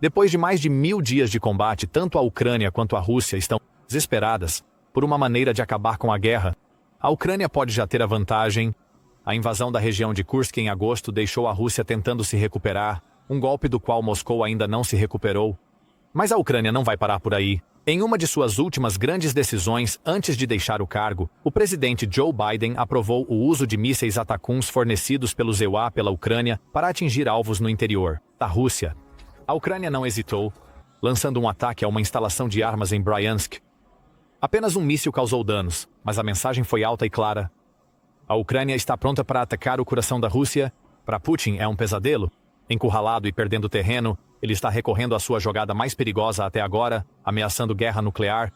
Depois de mais de 1000 dias de combate, tanto a Ucrânia quanto a Rússia estão desesperadas por uma maneira de acabar com a guerra. A Ucrânia pode já ter a vantagem. A invasão da região de Kursk em agosto deixou a Rússia tentando se recuperar, um golpe do qual Moscou ainda não se recuperou. Mas a Ucrânia não vai parar por aí. Em uma de suas últimas grandes decisões antes de deixar o cargo, o presidente Joe Biden aprovou o uso de mísseis Atacms fornecidos pelo EUA pela Ucrânia para atingir alvos no interior da Rússia. A Ucrânia não hesitou, lançando um ataque a uma instalação de armas em Bryansk. Apenas um míssil causou danos, mas a mensagem foi alta e clara. A Ucrânia está pronta para atacar o coração da Rússia. Para Putin é um pesadelo. Encurralado e perdendo terreno, ele está recorrendo à sua jogada mais perigosa até agora, ameaçando guerra nuclear.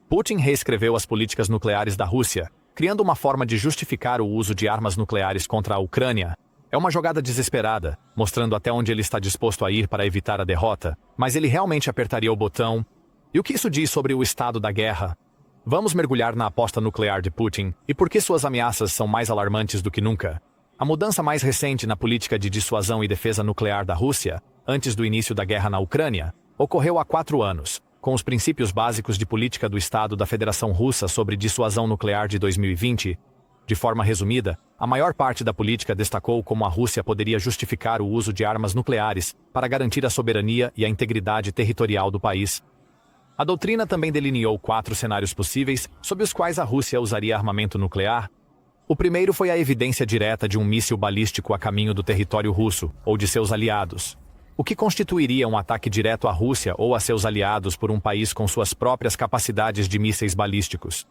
Putin reescreveu as políticas nucleares da Rússia, criando uma forma de justificar o uso de armas nucleares contra a Ucrânia. É uma jogada desesperada, mostrando até onde ele está disposto a ir para evitar a derrota, mas ele realmente apertaria o botão. E o que isso diz sobre o estado da guerra? Vamos mergulhar na aposta nuclear de Putin e por que suas ameaças são mais alarmantes do que nunca. A mudança mais recente na política de dissuasão e defesa nuclear da Rússia, antes do início da guerra na Ucrânia, ocorreu há 4 anos, com os princípios básicos de política do Estado da Federação Russa sobre dissuasão nuclear de 2020. De forma resumida, a maior parte da política destacou como a Rússia poderia justificar o uso de armas nucleares para garantir a soberania e a integridade territorial do país. A doutrina também delineou 4 cenários possíveis sob os quais a Rússia usaria armamento nuclear. O primeiro foi a evidência direta de um míssil balístico a caminho do território russo ou de seus aliados, o que constituiria um ataque direto à Rússia ou a seus aliados por um país com suas próprias capacidades de mísseis balísticos.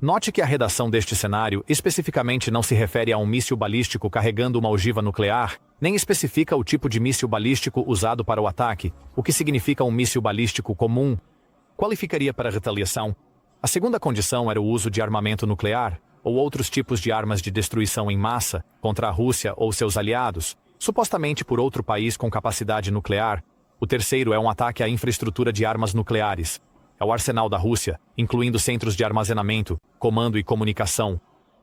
Note que a redação deste cenário especificamente não se refere a um míssil balístico carregando uma ogiva nuclear, nem especifica o tipo de míssil balístico usado para o ataque, o que significa um míssil balístico comum. Qualificaria para retaliação. A segunda condição era o uso de armamento nuclear, ou outros tipos de armas de destruição em massa, contra a Rússia ou seus aliados, supostamente por outro país com capacidade nuclear. O terceiro é um ataque à infraestrutura de armas nucleares. É o arsenal da Rússia, incluindo centros de armazenamento, comando e comunicação.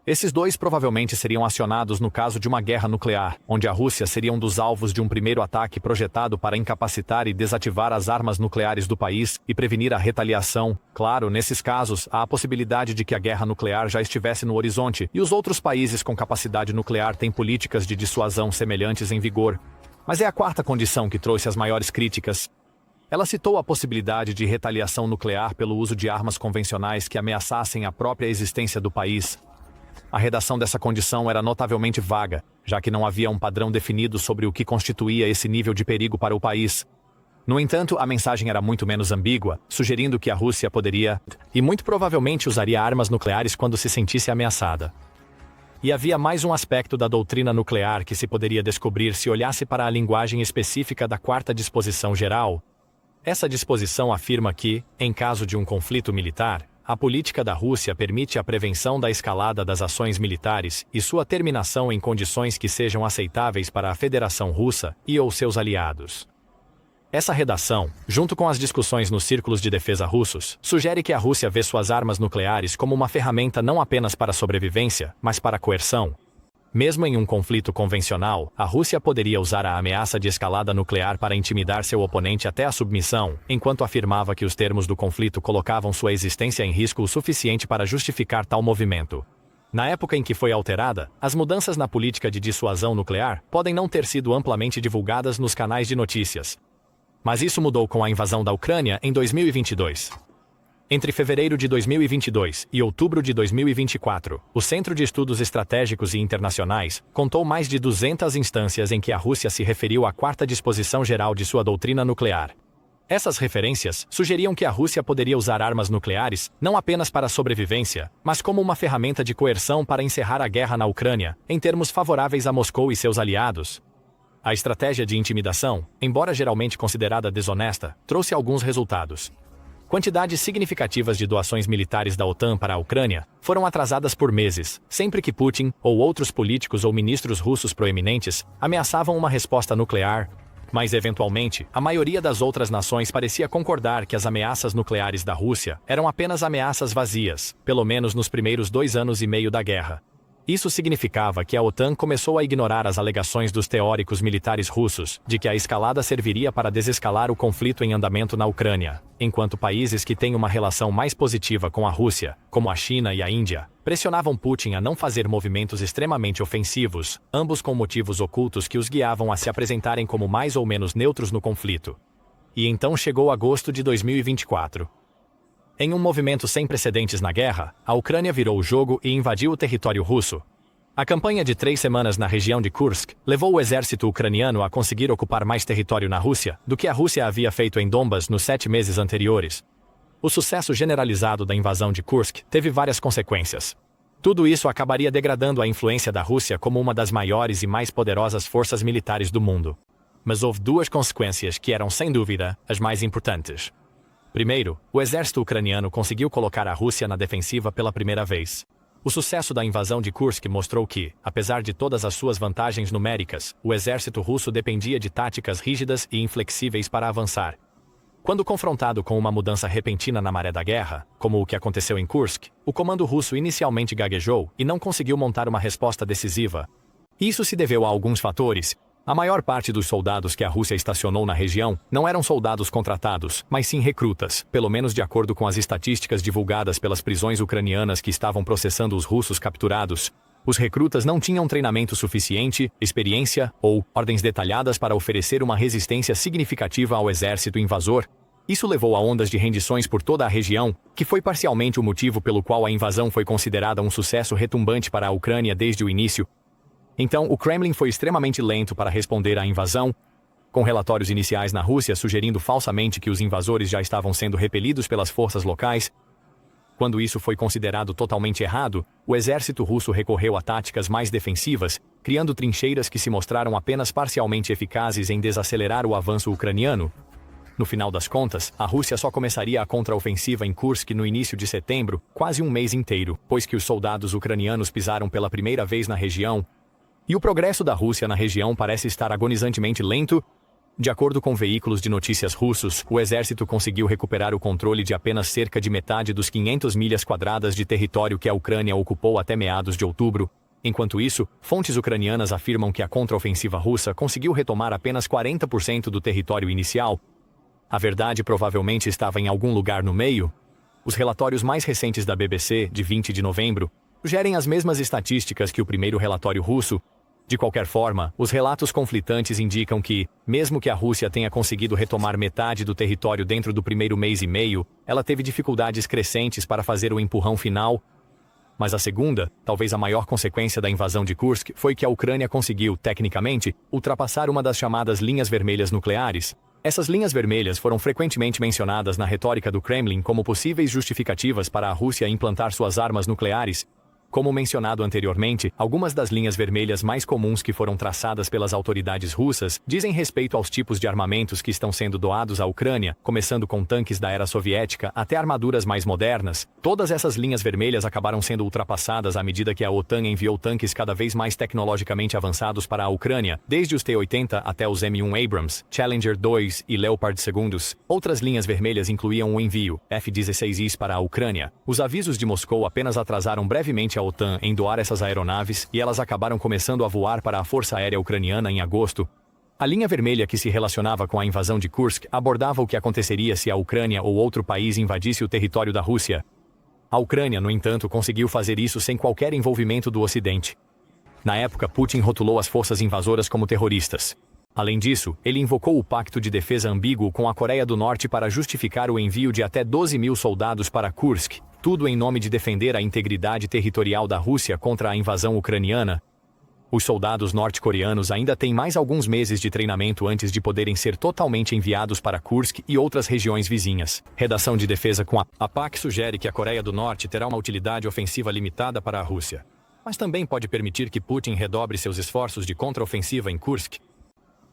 Esses 2 provavelmente seriam acionados no caso de uma guerra nuclear, onde a Rússia seria um dos alvos de um primeiro ataque projetado para incapacitar e desativar as armas nucleares do país e prevenir a retaliação. Claro, nesses casos, há a possibilidade de que a guerra nuclear já estivesse no horizonte e os outros países com capacidade nuclear têm políticas de dissuasão semelhantes em vigor. Mas é a 4ª condição que trouxe as maiores críticas. Ela citou a possibilidade de retaliação nuclear pelo uso de armas convencionais que ameaçassem a própria existência do país. A redação dessa condição era notavelmente vaga, já que não havia um padrão definido sobre o que constituía esse nível de perigo para o país. No entanto, a mensagem era muito menos ambígua, sugerindo que a Rússia poderia, e muito provavelmente usaria armas nucleares quando se sentisse ameaçada. E havia mais um aspecto da doutrina nuclear que se poderia descobrir se olhasse para a linguagem específica da 4ª disposição geral. Essa disposição afirma que, em caso de um conflito militar, a política da Rússia permite a prevenção da escalada das ações militares e sua terminação em condições que sejam aceitáveis para a Federação Russa e ou seus aliados. Essa redação, junto com as discussões nos círculos de defesa russos, sugere que a Rússia vê suas armas nucleares como uma ferramenta não apenas para sobrevivência, mas para coerção. Mesmo em um conflito convencional, a Rússia poderia usar a ameaça de escalada nuclear para intimidar seu oponente até a submissão, enquanto afirmava que os termos do conflito colocavam sua existência em risco o suficiente para justificar tal movimento. Na época em que foi alterada, as mudanças na política de dissuasão nuclear podem não ter sido amplamente divulgadas nos canais de notícias. Mas isso mudou com a invasão da Ucrânia em 2022. Entre fevereiro de 2022 e outubro de 2024, o Centro de Estudos Estratégicos e Internacionais contou mais de 200 instâncias em que a Rússia se referiu à 4ª disposição geral de sua doutrina nuclear. Essas referências sugeriam que a Rússia poderia usar armas nucleares não apenas para sobrevivência, mas como uma ferramenta de coerção para encerrar a guerra na Ucrânia, em termos favoráveis a Moscou e seus aliados. A estratégia de intimidação, embora geralmente considerada desonesta, trouxe alguns resultados. Quantidades significativas de doações militares da OTAN para a Ucrânia foram atrasadas por meses, sempre que Putin ou outros políticos ou ministros russos proeminentes ameaçavam uma resposta nuclear. Mas, eventualmente, a maioria das outras nações parecia concordar que as ameaças nucleares da Rússia eram apenas ameaças vazias, pelo menos nos primeiros 2 anos e meio da guerra. Isso significava que a OTAN começou a ignorar as alegações dos teóricos militares russos de que a escalada serviria para desescalar o conflito em andamento na Ucrânia, enquanto países que têm uma relação mais positiva com a Rússia, como a China e a Índia, pressionavam Putin a não fazer movimentos extremamente ofensivos, ambos com motivos ocultos que os guiavam a se apresentarem como mais ou menos neutros no conflito. E então chegou agosto de 2024. Em um movimento sem precedentes na guerra, a Ucrânia virou o jogo e invadiu o território russo. A campanha de 3 semanas na região de Kursk levou o exército ucraniano a conseguir ocupar mais território na Rússia do que a Rússia havia feito em Donbas nos 7 meses anteriores. O sucesso generalizado da invasão de Kursk teve várias consequências. Tudo isso acabaria degradando a influência da Rússia como uma das maiores e mais poderosas forças militares do mundo. Mas houve 2 consequências que eram, sem dúvida, as mais importantes. Primeiro, o exército ucraniano conseguiu colocar a Rússia na defensiva pela primeira vez. O sucesso da invasão de Kursk mostrou que, apesar de todas as suas vantagens numéricas, o exército russo dependia de táticas rígidas e inflexíveis para avançar. Quando confrontado com uma mudança repentina na maré da guerra, como o que aconteceu em Kursk, o comando russo inicialmente gaguejou e não conseguiu montar uma resposta decisiva. Isso se deveu a alguns fatores. A maior parte dos soldados que a Rússia estacionou na região não eram soldados contratados, mas sim recrutas, pelo menos de acordo com as estatísticas divulgadas pelas prisões ucranianas que estavam processando os russos capturados. Os recrutas não tinham treinamento suficiente, experiência ou ordens detalhadas para oferecer uma resistência significativa ao exército invasor. Isso levou a ondas de rendições por toda a região, que foi parcialmente o motivo pelo qual a invasão foi considerada um sucesso retumbante para a Ucrânia desde o início. Então, o Kremlin foi extremamente lento para responder à invasão, com relatórios iniciais na Rússia sugerindo falsamente que os invasores já estavam sendo repelidos pelas forças locais. Quando isso foi considerado totalmente errado, o exército russo recorreu a táticas mais defensivas, criando trincheiras que se mostraram apenas parcialmente eficazes em desacelerar o avanço ucraniano. No final das contas, a Rússia só começaria a contraofensiva em Kursk no início de setembro, quase um mês inteiro, pois que os soldados ucranianos pisaram pela primeira vez na região. E o progresso da Rússia na região parece estar agonizantemente lento. De acordo com veículos de notícias russos, o exército conseguiu recuperar o controle de apenas cerca de metade dos 500 milhas quadradas de território que a Ucrânia ocupou até meados de outubro. Enquanto isso, fontes ucranianas afirmam que a contraofensiva russa conseguiu retomar apenas 40% do território inicial. A verdade provavelmente estava em algum lugar no meio. Os relatórios mais recentes da BBC, de 20 de novembro, sugerem as mesmas estatísticas que o primeiro relatório russo. De qualquer forma, os relatos conflitantes indicam que, mesmo que a Rússia tenha conseguido retomar metade do território dentro do primeiro mês e meio, ela teve dificuldades crescentes para fazer o empurrão final. Mas a segunda, talvez a maior consequência da invasão de Kursk, foi que a Ucrânia conseguiu, tecnicamente, ultrapassar uma das chamadas linhas vermelhas nucleares. Essas linhas vermelhas foram frequentemente mencionadas na retórica do Kremlin como possíveis justificativas para a Rússia implantar suas armas nucleares. Como mencionado anteriormente, algumas das linhas vermelhas mais comuns que foram traçadas pelas autoridades russas dizem respeito aos tipos de armamentos que estão sendo doados à Ucrânia, começando com tanques da era soviética até armaduras mais modernas. Todas essas linhas vermelhas acabaram sendo ultrapassadas à medida que a OTAN enviou tanques cada vez mais tecnologicamente avançados para a Ucrânia, desde os T-80 até os M1 Abrams, Challenger 2 e Leopard 2. Outras linhas vermelhas incluíam o envio F-16Is para a Ucrânia. Os avisos de Moscou apenas atrasaram brevemente a OTAN em doar essas aeronaves e elas acabaram começando a voar para a Força Aérea Ucraniana em agosto. A linha vermelha que se relacionava com a invasão de Kursk abordava o que aconteceria se a Ucrânia ou outro país invadisse o território da Rússia. A Ucrânia, no entanto, conseguiu fazer isso sem qualquer envolvimento do Ocidente. Na época, Putin rotulou as forças invasoras como terroristas. Além disso, ele invocou o Pacto de Defesa Ambíguo com a Coreia do Norte para justificar o envio de até 12 mil soldados para Kursk, tudo em nome de defender a integridade territorial da Rússia contra a invasão ucraniana. Os soldados norte-coreanos ainda têm mais alguns meses de treinamento antes de poderem ser totalmente enviados para Kursk e outras regiões vizinhas. Redação de defesa com a PAC sugere que a Coreia do Norte terá uma utilidade ofensiva limitada para a Rússia, mas também pode permitir que Putin redobre seus esforços de contraofensiva em Kursk.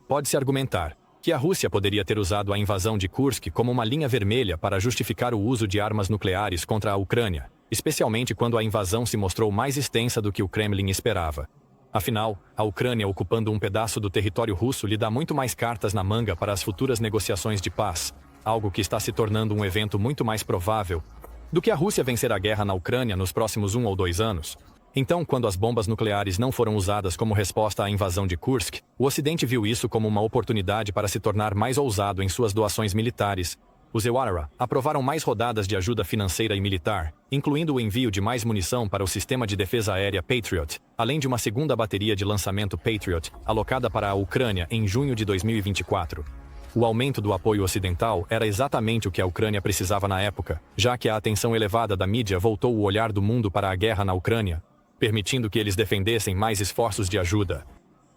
Pode-se argumentar que a Rússia poderia ter usado a invasão de Kursk como uma linha vermelha para justificar o uso de armas nucleares contra a Ucrânia, especialmente quando a invasão se mostrou mais extensa do que o Kremlin esperava. Afinal, a Ucrânia ocupando um pedaço do território russo lhe dá muito mais cartas na manga para as futuras negociações de paz, algo que está se tornando um evento muito mais provável do que a Rússia vencer a guerra na Ucrânia nos próximos 1 ou 2 anos. Então, quando as bombas nucleares não foram usadas como resposta à invasão de Kursk, o Ocidente viu isso como uma oportunidade para se tornar mais ousado em suas doações militares. Os EUAR aprovaram mais rodadas de ajuda financeira e militar, incluindo o envio de mais munição para o sistema de defesa aérea Patriot, além de uma segunda bateria de lançamento Patriot, alocada para a Ucrânia em junho de 2024. O aumento do apoio ocidental era exatamente o que a Ucrânia precisava na época, já que a atenção elevada da mídia voltou o olhar do mundo para a guerra na Ucrânia, permitindo que eles defendessem mais esforços de ajuda.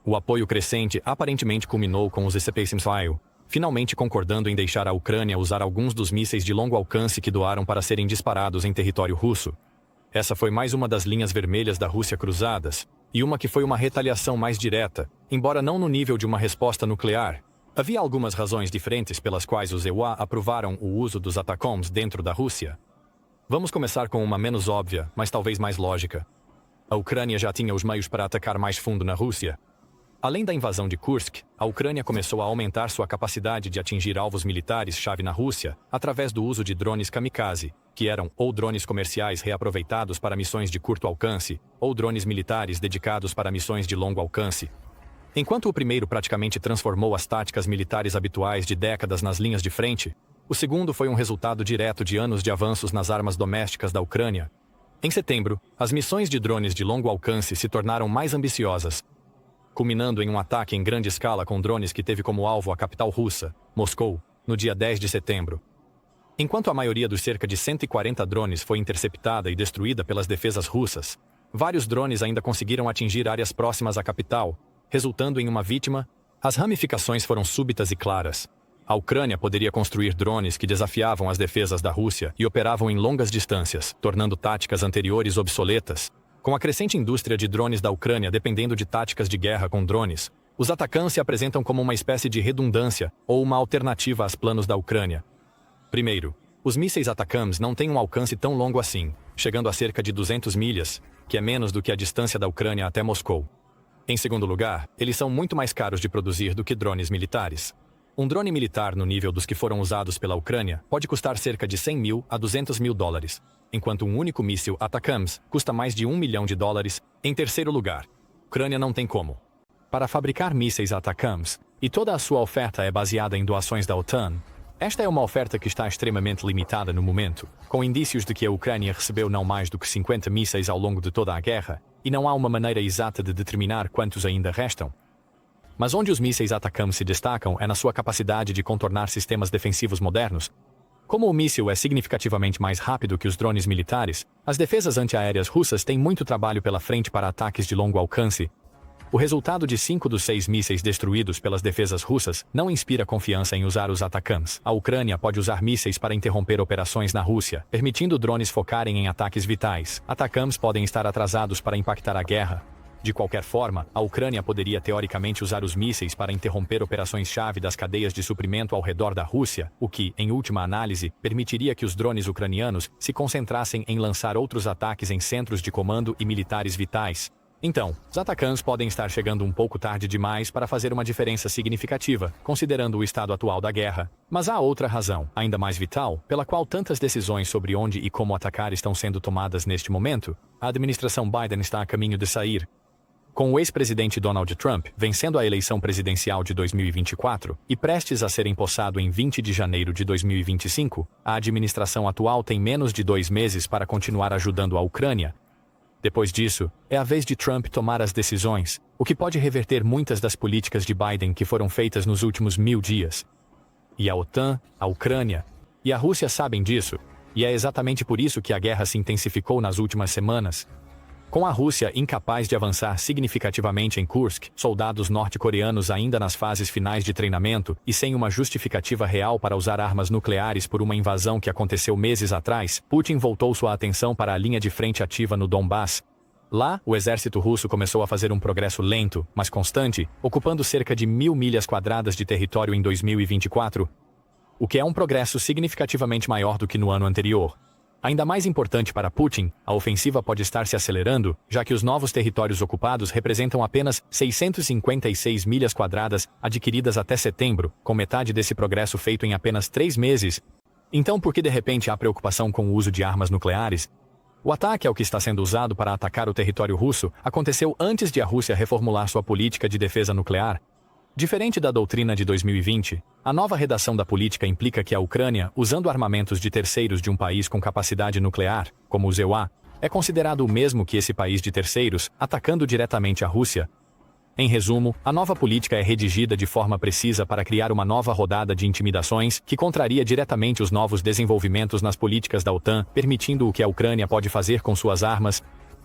O apoio crescente aparentemente culminou com os Israel finalmente concordando em deixar a Ucrânia usar alguns dos mísseis de longo alcance que doaram para serem disparados em território russo. Essa foi mais uma das linhas vermelhas da Rússia cruzadas, e uma que foi uma retaliação mais direta, embora não no nível de uma resposta nuclear. Havia algumas razões diferentes pelas quais os EUA aprovaram o uso dos ATACMS dentro da Rússia. Vamos começar com uma menos óbvia, mas talvez mais lógica. A Ucrânia já tinha os meios para atacar mais fundo na Rússia. Além da invasão de Kursk, a Ucrânia começou a aumentar sua capacidade de atingir alvos militares-chave na Rússia através do uso de drones kamikaze, que eram ou drones comerciais reaproveitados para missões de curto alcance, ou drones militares dedicados para missões de longo alcance. Enquanto o primeiro praticamente transformou as táticas militares habituais de décadas nas linhas de frente, o segundo foi um resultado direto de anos de avanços nas armas domésticas da Ucrânia. Em setembro, as missões de drones de longo alcance se tornaram mais ambiciosas, culminando em um ataque em grande escala com drones que teve como alvo a capital russa, Moscou, no dia 10 de setembro. Enquanto a maioria dos cerca de 140 drones foi interceptada e destruída pelas defesas russas, vários drones ainda conseguiram atingir áreas próximas à capital, resultando em uma vítima. As ramificações foram súbitas e claras. A Ucrânia poderia construir drones que desafiavam as defesas da Rússia e operavam em longas distâncias, tornando táticas anteriores obsoletas. Com a crescente indústria de drones da Ucrânia dependendo de táticas de guerra com drones, os ATACMS se apresentam como uma espécie de redundância ou uma alternativa aos planos da Ucrânia. Primeiro, os mísseis ATACMS não têm um alcance tão longo assim, chegando a cerca de 200 milhas, que é menos do que a distância da Ucrânia até Moscou. Em segundo lugar, eles são muito mais caros de produzir do que drones militares. Um drone militar no nível dos que foram usados pela Ucrânia pode custar cerca de 100 mil a 200 mil dólares, enquanto um único míssil ATACMS custa mais de $1 milhão. Em terceiro lugar, a Ucrânia não tem como. Para fabricar mísseis ATACMS, e toda a sua oferta é baseada em doações da OTAN, esta é uma oferta que está extremamente limitada no momento, com indícios de que a Ucrânia recebeu não mais do que 50 mísseis ao longo de toda a guerra, e não há uma maneira exata de determinar quantos ainda restam. Mas onde os mísseis ATACMS se destacam é na sua capacidade de contornar sistemas defensivos modernos. Como o míssil é significativamente mais rápido que os drones militares, as defesas antiaéreas russas têm muito trabalho pela frente para ataques de longo alcance. O resultado de 5 dos 6 mísseis destruídos pelas defesas russas não inspira confiança em usar os ATACMS. A Ucrânia pode usar mísseis para interromper operações na Rússia, permitindo drones focarem em ataques vitais. ATACMS podem estar atrasados para impactar a guerra. De qualquer forma, a Ucrânia poderia teoricamente usar os mísseis para interromper operações-chave das cadeias de suprimento ao redor da Rússia, o que, em última análise, permitiria que os drones ucranianos se concentrassem em lançar outros ataques em centros de comando e militares vitais. Então, os ATACMS podem estar chegando um pouco tarde demais para fazer uma diferença significativa, considerando o estado atual da guerra. Mas há outra razão, ainda mais vital, pela qual tantas decisões sobre onde e como atacar estão sendo tomadas neste momento. A administração Biden está a caminho de sair. Com o ex-presidente Donald Trump vencendo a eleição presidencial de 2024 e prestes a ser empossado em 20 de janeiro de 2025, a administração atual tem menos de 2 meses para continuar ajudando a Ucrânia. Depois disso, é a vez de Trump tomar as decisões, o que pode reverter muitas das políticas de Biden que foram feitas nos últimos 1000 dias. E a OTAN, a Ucrânia e a Rússia sabem disso, e é exatamente por isso que a guerra se intensificou nas últimas semanas. Com a Rússia incapaz de avançar significativamente em Kursk, soldados norte-coreanos ainda nas fases finais de treinamento e sem uma justificativa real para usar armas nucleares por uma invasão que aconteceu meses atrás, Putin voltou sua atenção para a linha de frente ativa no Donbass. Lá, o exército russo começou a fazer um progresso lento, mas constante, ocupando cerca de 1000 milhas quadradas de território em 2024, o que é um progresso significativamente maior do que no ano anterior. Ainda mais importante para Putin, a ofensiva pode estar se acelerando, já que os novos territórios ocupados representam apenas 656 milhas quadradas adquiridas até setembro, com metade desse progresso feito em apenas 3 meses. Então, por que de repente há preocupação com o uso de armas nucleares? O ataque ao que está sendo usado para atacar o território russo aconteceu antes de a Rússia reformular sua política de defesa nuclear. Diferente da doutrina de 2020, a nova redação da política implica que a Ucrânia, usando armamentos de terceiros de um país com capacidade nuclear, como o ZEUA, é considerado o mesmo que esse país de terceiros, atacando diretamente a Rússia. Em resumo, a nova política é redigida de forma precisa para criar uma nova rodada de intimidações que contraria diretamente os novos desenvolvimentos nas políticas da OTAN, permitindo o que a Ucrânia pode fazer com suas armas.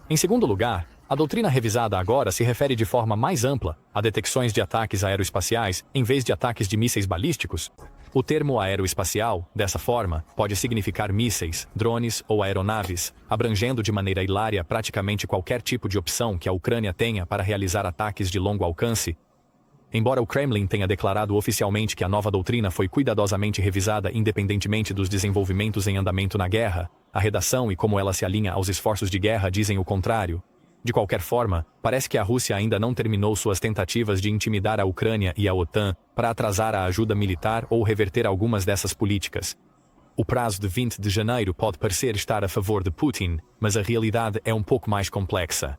Em segundo lugar, a doutrina revisada agora se refere de forma mais ampla a detecções de ataques aeroespaciais, em vez de ataques de mísseis balísticos. O termo aeroespacial, dessa forma, pode significar mísseis, drones ou aeronaves, abrangendo de maneira hilária praticamente qualquer tipo de opção que a Ucrânia tenha para realizar ataques de longo alcance. Embora o Kremlin tenha declarado oficialmente que a nova doutrina foi cuidadosamente revisada independentemente dos desenvolvimentos em andamento na guerra, a redação e como ela se alinha aos esforços de guerra dizem o contrário. De qualquer forma, parece que a Rússia ainda não terminou suas tentativas de intimidar a Ucrânia e a OTAN para atrasar a ajuda militar ou reverter algumas dessas políticas. O prazo de 20 de janeiro pode parecer estar a favor de Putin, mas a realidade é um pouco mais complexa.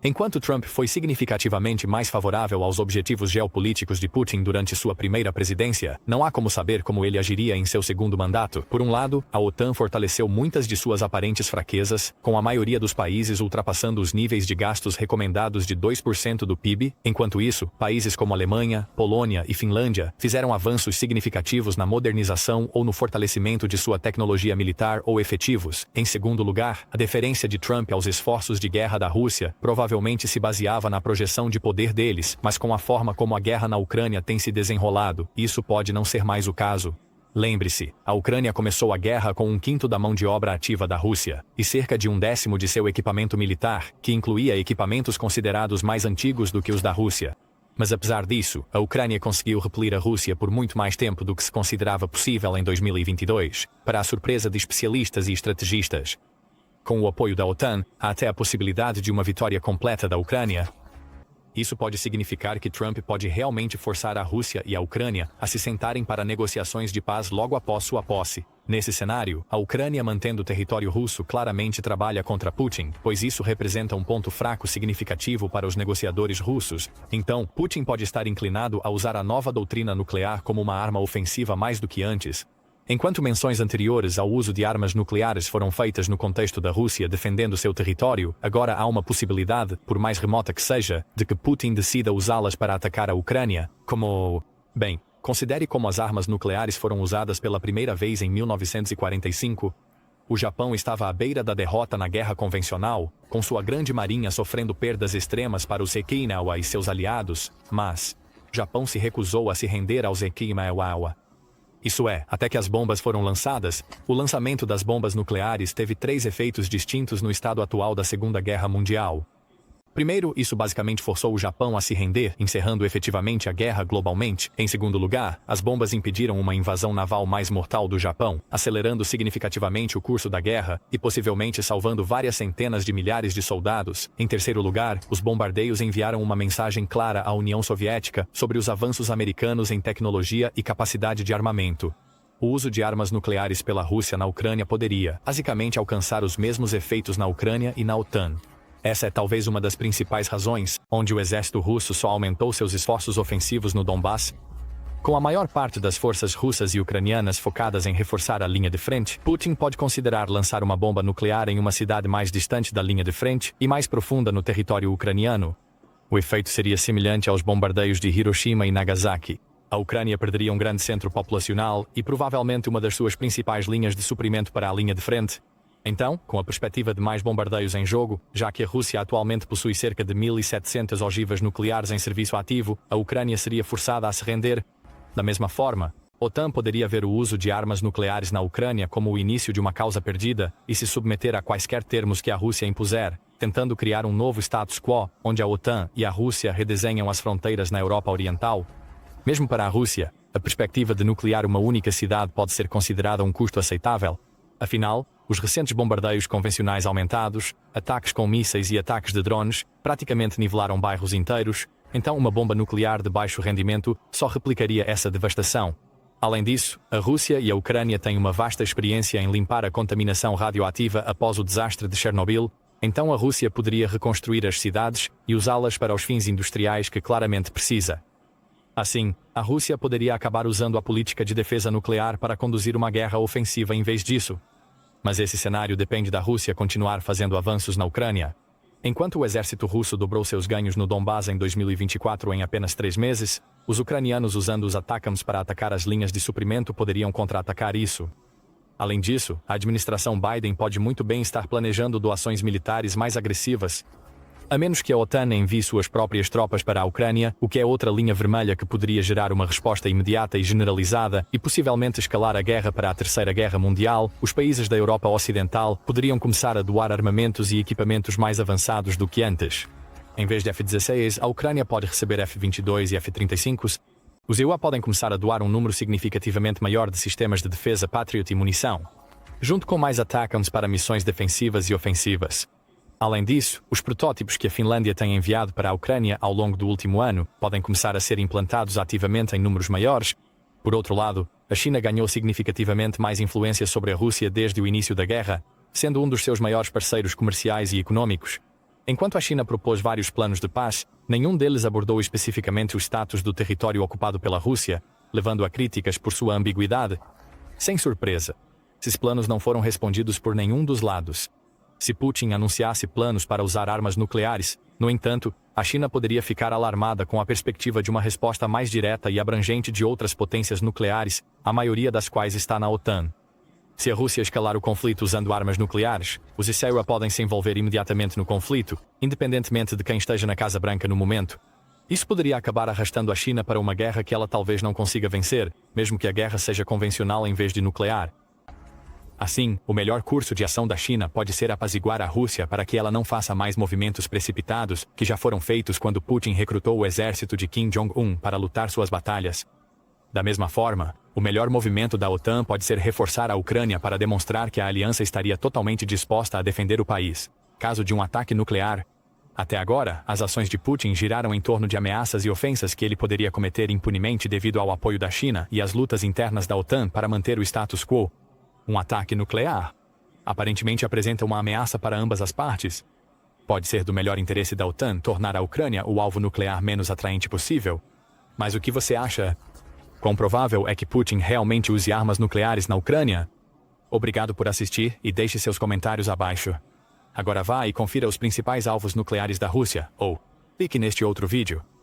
Enquanto Trump foi significativamente mais favorável aos objetivos geopolíticos de Putin durante sua primeira presidência, não há como saber como ele agiria em seu segundo mandato. Por um lado, a OTAN fortaleceu muitas de suas aparentes fraquezas, com a maioria dos países ultrapassando os níveis de gastos recomendados de 2% do PIB. Enquanto isso, países como Alemanha, Polônia e Finlândia fizeram avanços significativos na modernização ou no fortalecimento de sua tecnologia militar ou efetivos. Em segundo lugar, a deferência de Trump aos esforços de guerra da Rússia provavelmente se baseava na projeção de poder deles, mas com a forma como a guerra na Ucrânia tem se desenrolado, isso pode não ser mais o caso. Lembre-se, a Ucrânia começou a guerra com 1/5 da mão de obra ativa da Rússia, e cerca de 1/10 de seu equipamento militar, que incluía equipamentos considerados mais antigos do que os da Rússia. Mas apesar disso, a Ucrânia conseguiu repelir a Rússia por muito mais tempo do que se considerava possível em 2022, para a surpresa de especialistas e estrategistas. Com o apoio da OTAN, há até a possibilidade de uma vitória completa da Ucrânia. Isso pode significar que Trump pode realmente forçar a Rússia e a Ucrânia a se sentarem para negociações de paz logo após sua posse. Nesse cenário, a Ucrânia mantendo o território russo claramente trabalha contra Putin, pois isso representa um ponto fraco significativo para os negociadores russos. Então, Putin pode estar inclinado a usar a nova doutrina nuclear como uma arma ofensiva mais do que antes. Enquanto menções anteriores ao uso de armas nucleares foram feitas no contexto da Rússia defendendo seu território, agora há uma possibilidade, por mais remota que seja, de que Putin decida usá-las para atacar a Ucrânia, como... Bem, considere como as armas nucleares foram usadas pela primeira vez em 1945. O Japão estava à beira da derrota na guerra convencional, com sua grande marinha sofrendo perdas extremas para os Okinawa e seus aliados, mas Japão se recusou a se render aos Okinawa. Isso é, até que as bombas foram lançadas, o lançamento das bombas nucleares teve 3 efeitos distintos no estado atual da Segunda Guerra Mundial. Primeiro, isso basicamente forçou o Japão a se render, encerrando efetivamente a guerra globalmente. Em segundo lugar, as bombas impediram uma invasão naval mais mortal do Japão, acelerando significativamente o curso da guerra e possivelmente salvando várias centenas de milhares de soldados. Em terceiro lugar, os bombardeios enviaram uma mensagem clara à União Soviética sobre os avanços americanos em tecnologia e capacidade de armamento. O uso de armas nucleares pela Rússia na Ucrânia poderia, basicamente, alcançar os mesmos efeitos na Ucrânia e na OTAN. Essa é talvez uma das principais razões onde o exército russo só aumentou seus esforços ofensivos no Donbass. Com a maior parte das forças russas e ucranianas focadas em reforçar a linha de frente, Putin pode considerar lançar uma bomba nuclear em uma cidade mais distante da linha de frente e mais profunda no território ucraniano. O efeito seria semelhante aos bombardeios de Hiroshima e Nagasaki. A Ucrânia perderia um grande centro populacional e provavelmente uma das suas principais linhas de suprimento para a linha de frente. Então, com a perspectiva de mais bombardeios em jogo, já que a Rússia atualmente possui cerca de 1.700 ogivas nucleares em serviço ativo, a Ucrânia seria forçada a se render. Da mesma forma, a OTAN poderia ver o uso de armas nucleares na Ucrânia como o início de uma causa perdida e se submeter a quaisquer termos que a Rússia impuser, tentando criar um novo status quo, onde a OTAN e a Rússia redesenham as fronteiras na Europa Oriental. Mesmo para a Rússia, a perspectiva de nuclear uma única cidade pode ser considerada um custo aceitável. Afinal, os recentes bombardeios convencionais aumentados, ataques com mísseis e ataques de drones praticamente nivelaram bairros inteiros, então uma bomba nuclear de baixo rendimento só replicaria essa devastação. Além disso, a Rússia e a Ucrânia têm uma vasta experiência em limpar a contaminação radioativa após o desastre de Chernobyl, então a Rússia poderia reconstruir as cidades e usá-las para os fins industriais que claramente precisa. Assim, a Rússia poderia acabar usando a política de defesa nuclear para conduzir uma guerra ofensiva em vez disso. Mas esse cenário depende da Rússia continuar fazendo avanços na Ucrânia. Enquanto o exército russo dobrou seus ganhos no Donbás em 2024 em apenas 3 meses, os ucranianos usando os ATACMS para atacar as linhas de suprimento poderiam contra-atacar isso. Além disso, a administração Biden pode muito bem estar planejando doações militares mais agressivas, a menos que a OTAN envie suas próprias tropas para a Ucrânia, o que é outra linha vermelha que poderia gerar uma resposta imediata e generalizada e possivelmente escalar a guerra para a Terceira Guerra Mundial. Os países da Europa Ocidental poderiam começar a doar armamentos e equipamentos mais avançados do que antes. Em vez de F-16, a Ucrânia pode receber F-22 e F-35. Os EUA podem começar a doar um número significativamente maior de sistemas de defesa Patriot e munição, junto com mais ATACMS para missões defensivas e ofensivas. Além disso, os protótipos que a Finlândia tem enviado para a Ucrânia ao longo do último ano podem começar a ser implantados ativamente em números maiores. Por outro lado, a China ganhou significativamente mais influência sobre a Rússia desde o início da guerra, sendo um dos seus maiores parceiros comerciais e econômicos. Enquanto a China propôs vários planos de paz, nenhum deles abordou especificamente o status do território ocupado pela Rússia, levando a críticas por sua ambiguidade. Sem surpresa, esses planos não foram respondidos por nenhum dos lados. Se Putin anunciasse planos para usar armas nucleares, no entanto, a China poderia ficar alarmada com a perspectiva de uma resposta mais direta e abrangente de outras potências nucleares, a maioria das quais está na OTAN. Se a Rússia escalar o conflito usando armas nucleares, os EUA podem se envolver imediatamente no conflito, independentemente de quem esteja na Casa Branca no momento. Isso poderia acabar arrastando a China para uma guerra que ela talvez não consiga vencer, mesmo que a guerra seja convencional em vez de nuclear. Assim, o melhor curso de ação da China pode ser apaziguar a Rússia para que ela não faça mais movimentos precipitados, que já foram feitos quando Putin recrutou o exército de Kim Jong-un para lutar suas batalhas. Da mesma forma, o melhor movimento da OTAN pode ser reforçar a Ucrânia para demonstrar que a aliança estaria totalmente disposta a defender o país, caso de um ataque nuclear. Até agora, as ações de Putin giraram em torno de ameaças e ofensas que ele poderia cometer impunemente devido ao apoio da China e às lutas internas da OTAN para manter o status quo. Um ataque nuclear aparentemente apresenta uma ameaça para ambas as partes. Pode ser do melhor interesse da OTAN tornar a Ucrânia o alvo nuclear menos atraente possível. Mas o que você acha? Quão provável é que Putin realmente use armas nucleares na Ucrânia? Obrigado por assistir e deixe seus comentários abaixo. Agora vá e confira os principais alvos nucleares da Rússia, ou clique neste outro vídeo.